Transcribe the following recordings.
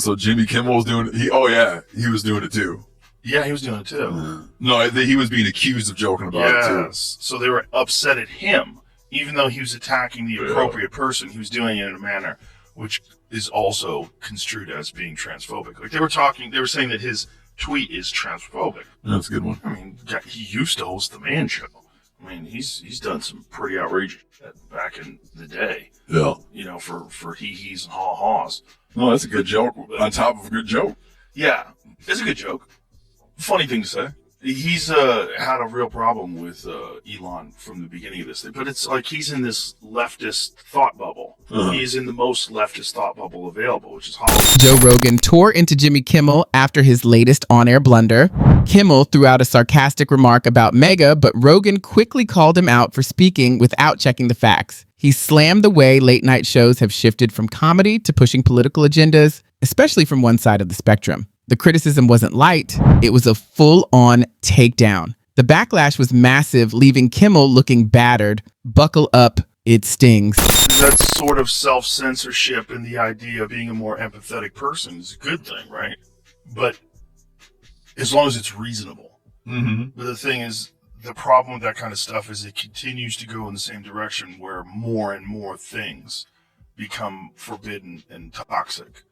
So Jimmy Kimmel was doing it. He was doing it too. Yeah, he was doing it too. No, he was being accused of joking about it too. So they were upset at him, even though he was attacking the appropriate person. He was doing it in a manner which is also construed as being transphobic. Like they were saying that his tweet is transphobic. That's a good one. I mean, he used to host the Man Show. I mean, he's done some pretty outrageous shit back in the day. Yeah. You know, for he-he's and haw-haws. No, that's a good joke on top of a good joke. Yeah, it's a good joke. Funny thing to say. He's had a real problem with Elon from the beginning of this thing, but it's like he's in this leftist thought bubble. He's in the most leftist thought bubble available, which is Hollywood. Joe Rogan tore into Jimmy Kimmel after his latest on-air blunder. Kimmel threw out a sarcastic remark about MAGA, but Rogan quickly called him out for speaking without checking the facts. He slammed the way late-night shows have shifted from comedy to pushing political agendas, especially from one side of the spectrum. The criticism wasn't light, it was a full-on takedown. The backlash was massive, leaving Kimmel looking battered. Buckle up, it stings. That sort of self-censorship and the idea of being a more empathetic person is a good thing, right? But as long as it's reasonable. Mm-hmm. But the thing is, the problem with that kind of stuff is it continues to go in the same direction where more and more things become forbidden and toxic,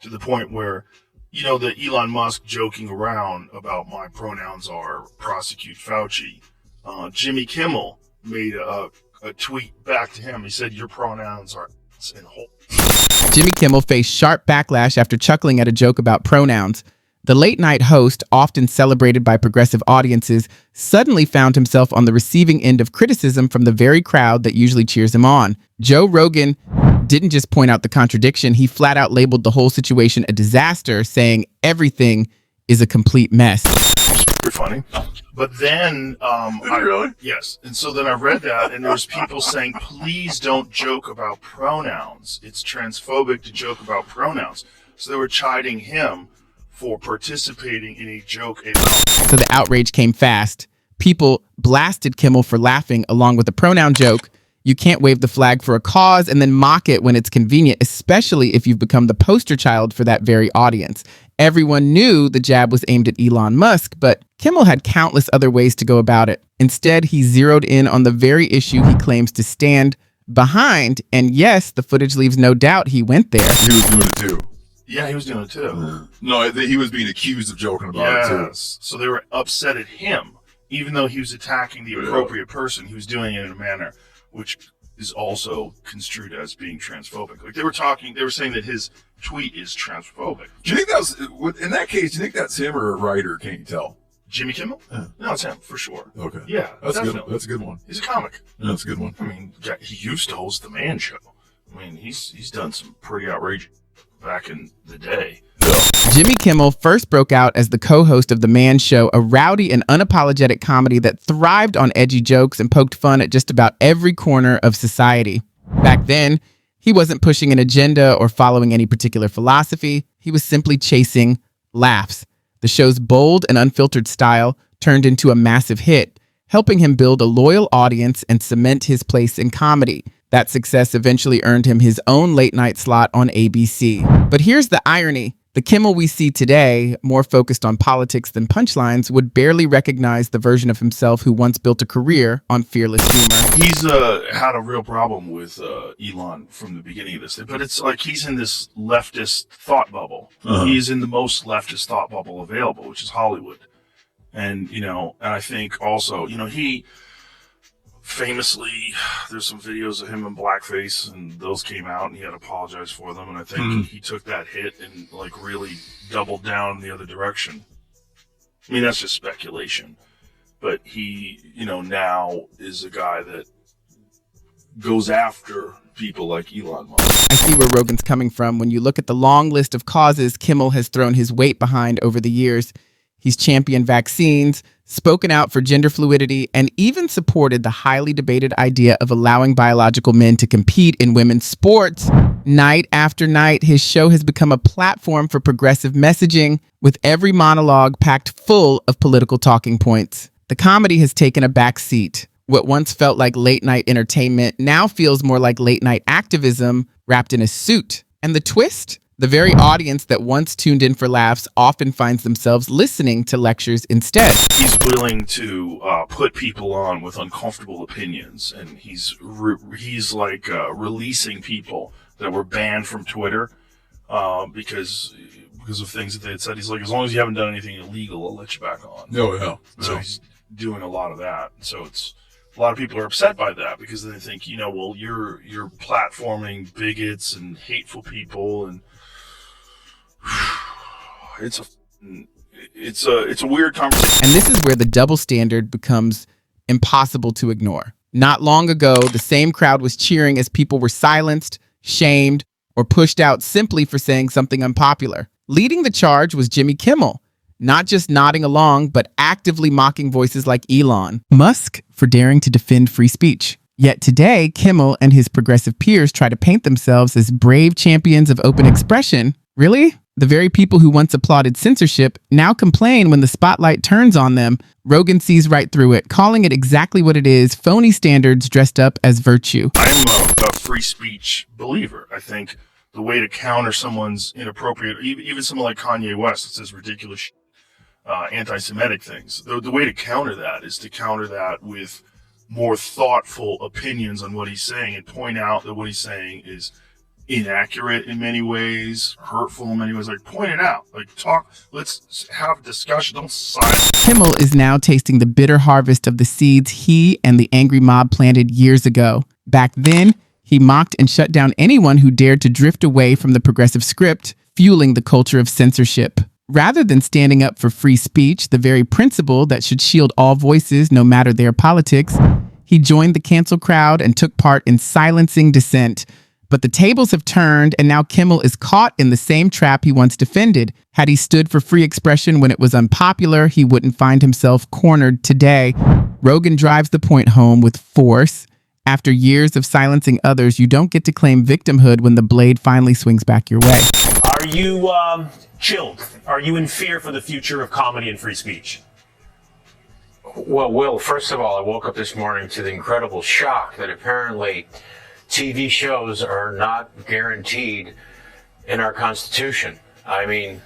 to the point where, you know, the Elon Musk joking around about my pronouns are prosecute Fauci. Jimmy Kimmel made a tweet back to him. He said, your pronouns are in whole. Jimmy Kimmel faced sharp backlash after chuckling at a joke about pronouns. The late-night host, often celebrated by progressive audiences, suddenly found himself on the receiving end of criticism from the very crowd that usually cheers him on. Joe Rogan didn't just point out the contradiction, he flat out labeled the whole situation a disaster, saying everything is a complete mess. Pretty funny. But then, Really? Yes. And so then I read that, and there was people saying, please don't joke about pronouns. It's transphobic to joke about pronouns. So they were chiding him for participating in a joke about. So the outrage came fast. People blasted Kimmel for laughing along with the pronoun joke. You can't wave the flag for a cause and then mock it when it's convenient, especially if you've become the poster child for that very audience. Everyone knew the jab was aimed at Elon Musk, but Kimmel had countless other ways to go about it. Instead, he zeroed in on the very issue he claims to stand behind. And yes, the footage leaves no doubt he went there. He was doing it too. Yeah, he was doing it too. No, he was being accused of joking about it too. So they were upset at him, even though he was attacking the appropriate person. He was doing it in a manner which is also construed as being transphobic. Like they were saying that his tweet is transphobic. Do you think in that case, do you think that's him or a writer? Can't you tell? Jimmy Kimmel? Yeah. No, it's him, for sure. Okay. Yeah, That's definitely. good. That's a good one. He's a comic. Yeah, that's a good one. I mean, he used to host the Man Show. I mean, he's done some pretty outrageous back in the day. Jimmy Kimmel first broke out as the co-host of The Man Show, a rowdy and unapologetic comedy that thrived on edgy jokes and poked fun at just about every corner of society. Back then, he wasn't pushing an agenda or following any particular philosophy. He was simply chasing laughs. The show's bold and unfiltered style turned into a massive hit, helping him build a loyal audience and cement his place in comedy. That success eventually earned him his own late-night slot on ABC. But here's the irony. The Kimmel we see today, more focused on politics than punchlines, would barely recognize the version of himself who once built a career on fearless humor. He's had a real problem with Elon from the beginning of this thing, but it's like he's in this leftist thought bubble. He's in the most leftist thought bubble available, which is Hollywood. And, and I think also, he famously, there's some videos of him in blackface, and those came out, and he had to apologize for them. And I think he took that hit and really doubled down the other direction. I mean, that's just speculation, but he, now is a guy that goes after people like Elon Musk. I see where Rogan's coming from. When you look at the long list of causes Kimmel has thrown his weight behind over the years, he's championed vaccines, spoken out for gender fluidity, and even supported the highly debated idea of allowing biological men to compete in women's sports. Night after night, his show has become a platform for progressive messaging, with every monologue packed full of political talking points. The comedy has taken a back seat. What once felt like late-night entertainment now feels more like late-night activism wrapped in a suit. And the twist? The very audience that once tuned in for laughs often finds themselves listening to lectures instead. He's willing to put people on with uncomfortable opinions, and he's releasing people that were banned from Twitter because of things that they had said. He's like, as long as you haven't done anything illegal, I'll let you back on. Oh, yeah. So he's doing a lot of that. So a lot of people are upset by that because they think, well, you're platforming bigots and hateful people, and it's a weird conversation. And this is where the double standard becomes impossible to ignore. Not long ago, the same crowd was cheering as people were silenced, shamed, or pushed out simply for saying something unpopular. Leading the charge was Jimmy Kimmel, not just nodding along, but actively mocking voices like Elon Musk for daring to defend free speech. Yet today, Kimmel and his progressive peers try to paint themselves as brave champions of open expression. Really? The very people who once applauded censorship now complain when the spotlight turns on them. Rogan sees right through it, calling it exactly what it is: phony standards dressed up as virtue. I'm a free speech believer. I think the way to counter someone's inappropriate, even someone like Kanye West that says ridiculous anti-Semitic things, the way to counter that is to counter that with more thoughtful opinions on what he's saying and point out that what he's saying is inaccurate in many ways, hurtful in many ways. Like, point it out. Like, talk. Let's have a discussion. Don't silence. Kimmel is now tasting the bitter harvest of the seeds he and the angry mob planted years ago. Back then, he mocked and shut down anyone who dared to drift away from the progressive script, fueling the culture of censorship. Rather than standing up for free speech, the very principle that should shield all voices no matter their politics, he joined the cancel crowd and took part in silencing dissent. But the tables have turned, and now Kimmel is caught in the same trap he once defended. Had he stood for free expression when it was unpopular, he wouldn't find himself cornered today. Rogan drives the point home with force. After years of silencing others, you don't get to claim victimhood when the blade finally swings back your way. Are you chilled? Are you in fear for the future of comedy and free speech? Well, Will, first of all, I woke up this morning to the incredible shock that apparently TV shows are not guaranteed in our Constitution. I mean,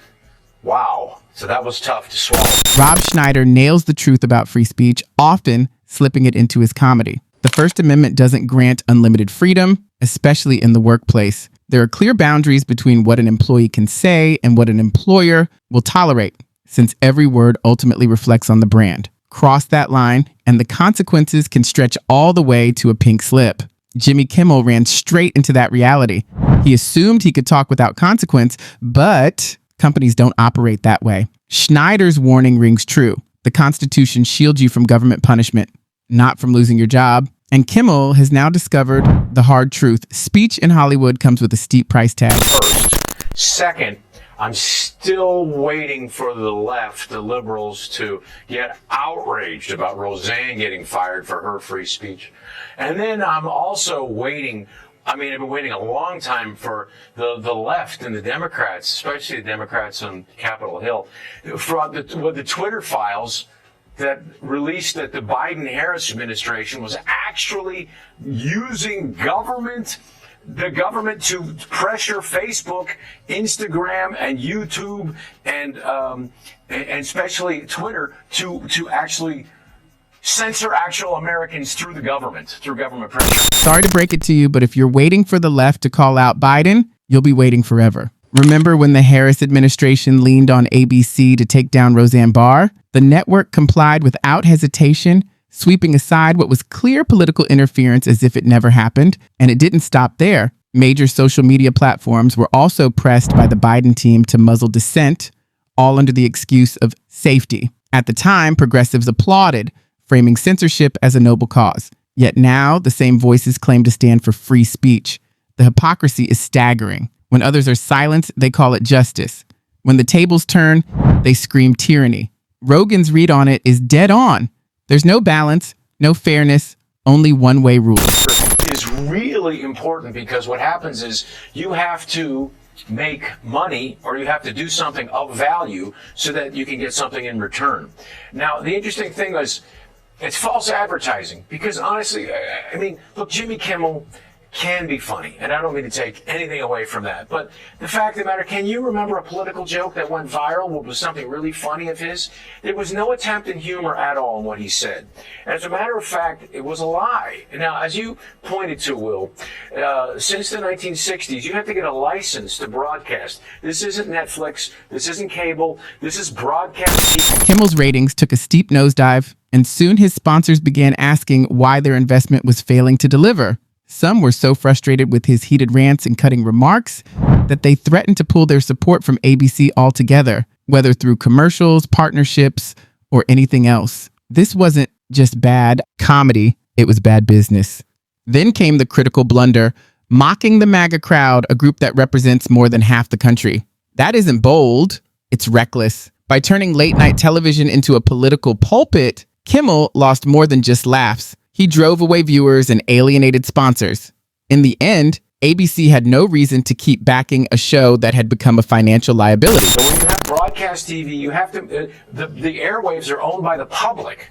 wow. So that was tough to swallow. Rob Schneider nails the truth about free speech, often slipping it into his comedy. The First Amendment doesn't grant unlimited freedom, especially in the workplace. There are clear boundaries between what an employee can say and what an employer will tolerate, since every word ultimately reflects on the brand. Cross that line, and the consequences can stretch all the way to a pink slip. Jimmy Kimmel ran straight into that reality. He assumed he could talk without consequence, but companies don't operate that way. Schneider's warning rings true. The Constitution shields you from government punishment, not from losing your job. And Kimmel has now discovered the hard truth. Speech in Hollywood comes with a steep price tag. First. Second, I'm still waiting for the left, the liberals, to get outraged about Roseanne getting fired for her free speech. And then I'm also waiting, I've been waiting a long time for the left and the Democrats, especially the Democrats on Capitol Hill, for the Twitter files that released that the Biden-Harris administration was actually using the government to pressure Facebook, Instagram, and YouTube, and especially Twitter to actually censor actual Americans through government pressure. Sorry to break it to you, but if you're waiting for the left to call out Biden, you'll be waiting forever. Remember when the Harris administration leaned on ABC to take down Roseanne Barr? The network complied without hesitation, sweeping aside what was clear political interference as if it never happened. And it didn't stop there. Major social media platforms were also pressed by the Biden team to muzzle dissent, all under the excuse of safety. At the time, progressives applauded, framing censorship as a noble cause. Yet now, the same voices claim to stand for free speech. The hypocrisy is staggering. When others are silenced, they call it justice. When the tables turn, they scream tyranny. Rogan's read on it is dead on. There's no balance, no fairness, only one-way rules. Is really important because what happens is you have to make money or you have to do something of value so that you can get something in return. Now, the interesting thing is it's false advertising because honestly, look, Jimmy Kimmel can be funny, and I don't mean to take anything away from that. But the fact of the matter, can you remember a political joke that went viral? What was something really funny of his? There was no attempt at humor at all in what he said. And as a matter of fact, it was a lie. Now, as you pointed to, Will, since the 1960s, you have to get a license to broadcast. This isn't Netflix. This isn't cable. This is broadcast. Kimmel's ratings took a steep nosedive, and soon his sponsors began asking why their investment was failing to deliver. Some were so frustrated with his heated rants and cutting remarks that they threatened to pull their support from ABC altogether, whether through commercials, partnerships, or anything else. This wasn't just bad comedy, it was bad business. Then came the critical blunder, mocking the MAGA crowd, a group that represents more than half the country. That isn't bold, it's reckless. By turning late-night television into a political pulpit, Kimmel lost more than just laughs. He drove away viewers and alienated sponsors. In the end, ABC had no reason to keep backing a show that had become a financial liability. So when you have broadcast TV, you have to, the airwaves are owned by the public.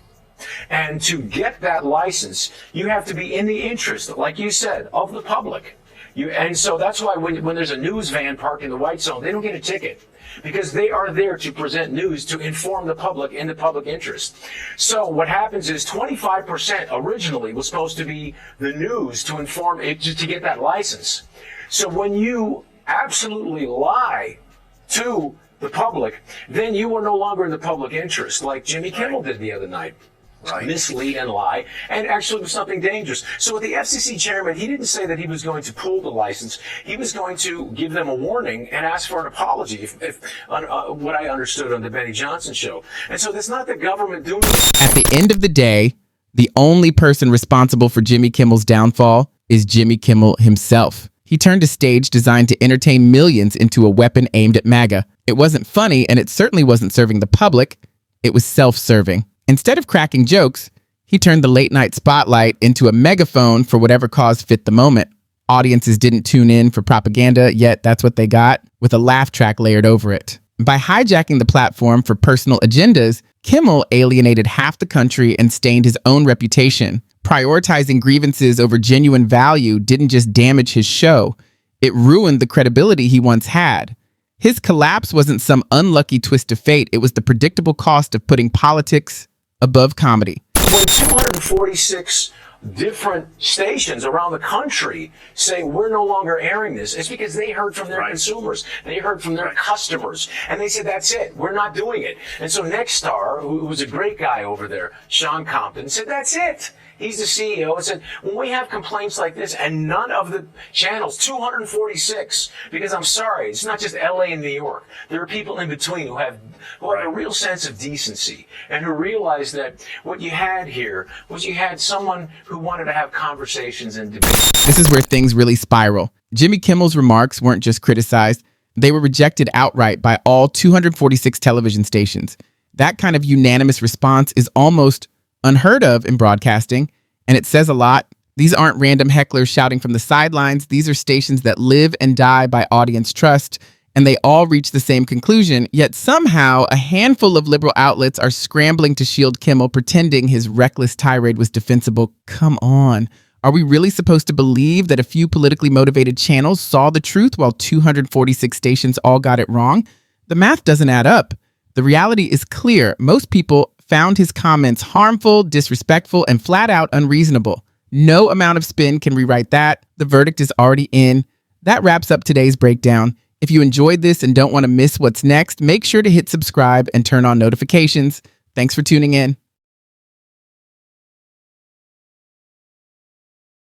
And to get that license, you have to be in the interest, like you said, of the public. And so that's why when there's a news van parked in the white zone, they don't get a ticket. Because they are there to present news to inform the public in the public interest. So what happens is 25% originally was supposed to be the news to inform it, to get that license. So when you absolutely lie to the public, then you are no longer in the public interest, like Jimmy Kimmel did the other night. Right. Mislead and lie, and actually was something dangerous. So with the FCC chairman, he didn't say that he was going to pull the license. He was going to give them a warning and ask for an apology, if what I understood on the Benny Johnson show. And so that's not the government doing it. At the end of the day, the only person responsible for Jimmy Kimmel's downfall is Jimmy Kimmel himself. He turned a stage designed to entertain millions into a weapon aimed at MAGA. It wasn't funny, and it certainly wasn't serving the public. It was self-serving. Instead of cracking jokes, he turned the late-night spotlight into a megaphone for whatever cause fit the moment. Audiences didn't tune in for propaganda, yet that's what they got, with a laugh track layered over it. By hijacking the platform for personal agendas, Kimmel alienated half the country and stained his own reputation. Prioritizing grievances over genuine value didn't just damage his show, it ruined the credibility he once had. His collapse wasn't some unlucky twist of fate, it was the predictable cost of putting politics above comedy. When 246 different stations around the country say we're no longer airing this, it's because they heard from their consumers, they heard from their customers, and they said that's it, we're not doing it. And so Nexstar, who was a great guy over there, Sean Compton, said that's it. He's the CEO, and said, when we have complaints like this, and none of the channels, 246, because I'm sorry, it's not just LA and New York. There are people in between who have a real sense of decency, and who realize that what you had here was you had someone who wanted to have conversations and debate. This is where things really spiral. Jimmy Kimmel's remarks weren't just criticized, they were rejected outright by all 246 television stations. That kind of unanimous response is almost unheard of in broadcasting, and it says a lot. These aren't random hecklers shouting from the sidelines. These are stations that live and die by audience trust, and they all reach the same conclusion, yet somehow a handful of liberal outlets are scrambling to shield Kimmel, pretending his reckless tirade was defensible. Come on. Are we really supposed to believe that a few politically motivated channels saw the truth while 246 stations all got it wrong? The math doesn't add up. The reality is clear. Most people found his comments harmful, disrespectful, and flat out unreasonable. No amount of spin can rewrite that. The verdict is already in. That wraps up today's breakdown. If you enjoyed this and don't want to miss what's next, make sure to hit subscribe and turn on notifications. Thanks for tuning in.